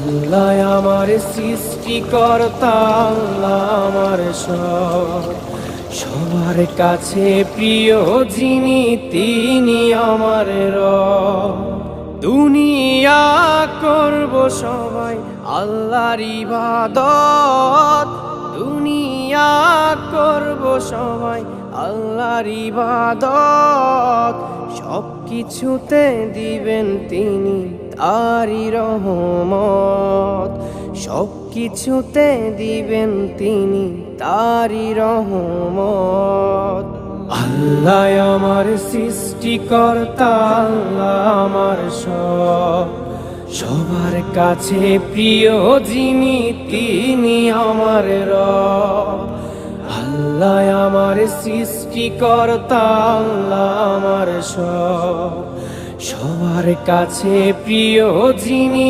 আল্লাহ আমার সৃষ্টিকর্তা, আল্লাহ আমার সব, সবার কাছে প্রিয় যিনি তিনি আমার রব। দুনিয়া করব সবাই আল্লাহর ইবাদত, দুনিয়া করব সবাই আল্লাহর ইবাদত, সব কিছুতে দিবেন তিনি তারি রহমত, সব কিছুতে দিবেন তিনি তারি রহমত। আল্লাহ আমার সৃষ্টিকর্তা, আল্লাহ আমার সব, সবার কাছে প্রিয় যিনি তিনি আমার রব। আল্লাহ আমার সৃষ্টিকর্তা, আল্লাহ আমার সব, সবার কাছে প্রিয় যিনি